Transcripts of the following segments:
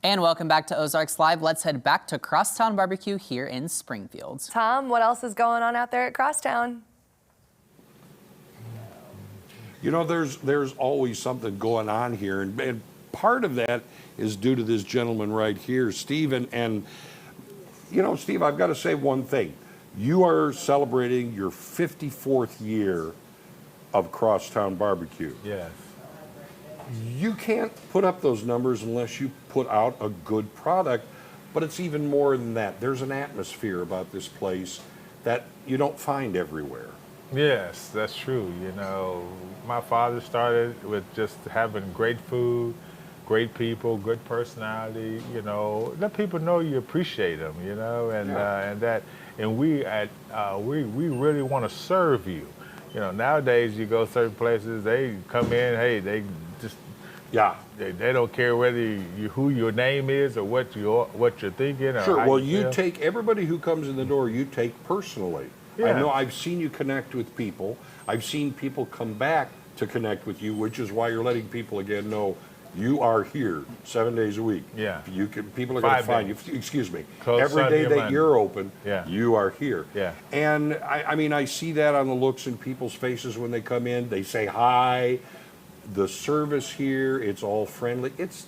And welcome back to Ozarks Live. Let's head back to Crosstown BBQ here in Springfield. Tom, what else is going on out there at Crosstown? You know, there's always something going on here, and part of that is due to this gentleman right here, Steve. And you know, Steve, I've got to say one thing. You are celebrating your 54th year of Crosstown BBQ. Yes. You can't put up those numbers unless you put out a good product, but it's even more than that. There's an atmosphere about this place that you don't find everywhere. Yes, that's true. You know, my father started with just having great food, great people, good personality. You know, let people know you appreciate them. You know, and we really want to serve you. You know, nowadays you go certain places, they come in, hey, they just they don't care whether who your name is or what you're thinking. Or Sure. how Well, you you feel. take everybody who comes in the door. You take personally. Yeah. I know I've seen you connect with people. I've seen people come back to connect with you, which is why you're letting people again know you are here 7 days a week. Yeah. You can. People are going to 5 find you. days. Excuse me. Close Every Sunday day and that Monday. you're open, Yeah. you are here. Yeah. And I mean, I see that on the looks in people's faces when they come in. They say hi. The service here, it's all friendly. It's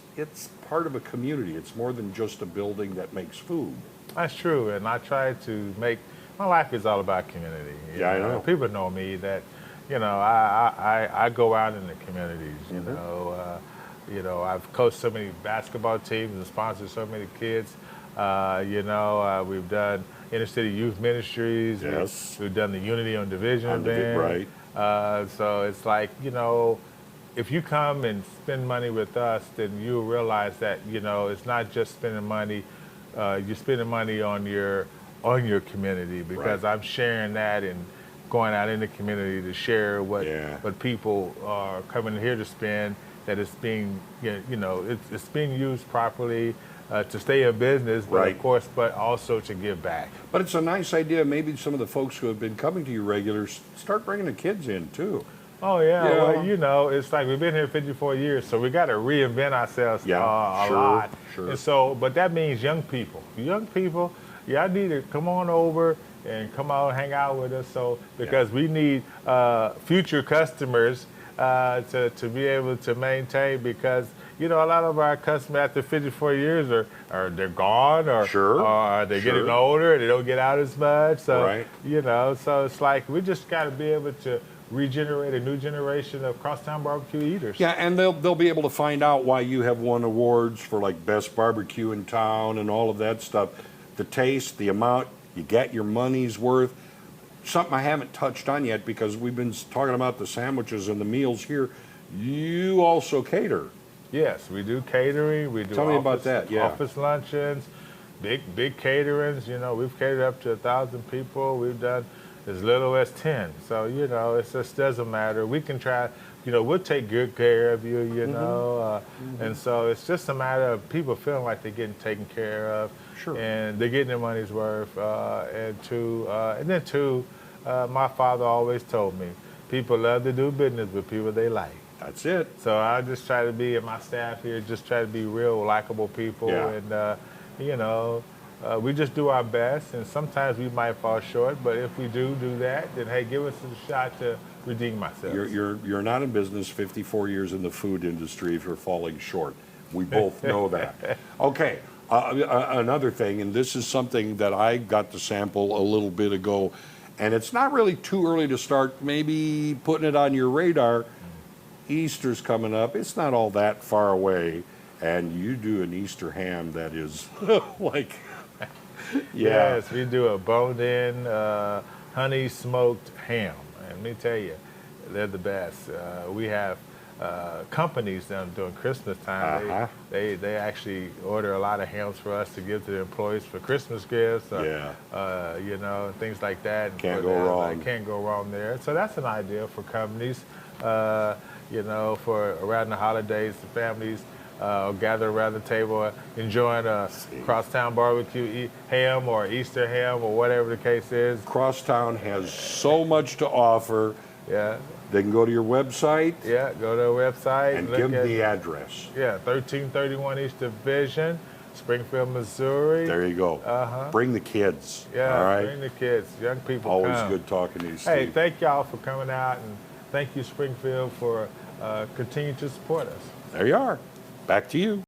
part of a community. It's more than just a building that makes food. That's true, and I try to make my life is all about community. You Yeah, I know. People know me that, you know, I go out in the communities. You know, I've coached so many basketball teams and sponsored so many kids. We've done inner city youth ministries. Yes. We've done the Unity on Division event. Right. So it's like, you know, if you come and spend money with us, then you'll realize that, you know, it's not just spending money. You're spending money on your community, because I'm sharing that and going out in the community to share what people are coming here to spend. That it's being, it's being used properly to stay in business, but of course, but also to give back. But it's a nice idea. Maybe some of the folks who have been coming to you regulars start bringing the kids in too. Oh yeah, well, you know, it's like we've been here 54 years, so we got to reinvent ourselves a lot. Sure. And so, but that means young people. Young people, y'all need to come on over and come out and hang out with us. So because we need future customers to be able to maintain, because you know a lot of our customers after 54 years are they're gone, or they're getting older, they don't get out as much. So you know, so it's like we just got to be able to regenerate a new generation of Crosstown BBQ eaters. Yeah, and they'll be able to find out why you have won awards for like best barbecue in town and all of that stuff. The taste, the amount, you get your money's worth. Something I haven't touched on yet, because we've been talking about the sandwiches and the meals here. You also cater. Yes, we do catering. We do. Tell me about that. Yeah. Office luncheons, big caterings. You know, we've catered up to 1,000 people. We've done as little as 10. So, you know, it just doesn't matter. We can try, you know, we'll take good care of you, you know. And so it's just a matter of people feeling like they're getting taken care of. Sure. And they're getting their money's worth. And then my father always told me, people love to do business with people they like. That's it. So I just try to be, and my staff here, just try to be real likable people. Yeah. And, you know, we just do our best, and sometimes we might fall short, but if we do that, then hey, give us a shot to redeem ourselves. You're not in business 54 years in the food industry if you're falling short. We both know that. Okay, another thing, and this is something that I got to sample a little bit ago, and it's not really too early to start maybe putting it on your radar. Easter's coming up. It's not all that far away, and you do an Easter ham that is like... Yes, we do a boned-in, honey smoked ham, and let me tell you, they're the best. We have companies down during Christmas time. They actually order a lot of hams for us to give to the employees for Christmas gifts. You know, things like that. Can't go wrong. Can't go wrong there. So that's an idea for companies. You know, for around the holidays, the families gather around the table enjoying a Crosstown BBQ ham or Easter ham or whatever the case is. Crosstown has so much to offer. Yeah. They can go to your website Yeah, go to our website and look give them at, the address. yeah, 1331 East Division, Springfield, Missouri. There you go. Uh-huh. Bring the kids. Yeah, All right. bring the kids, young people. Always come. good talking to you, Steve. Hey, thank y'all for coming out, and thank you, Springfield, for continuing to support us. There you are. Back to you.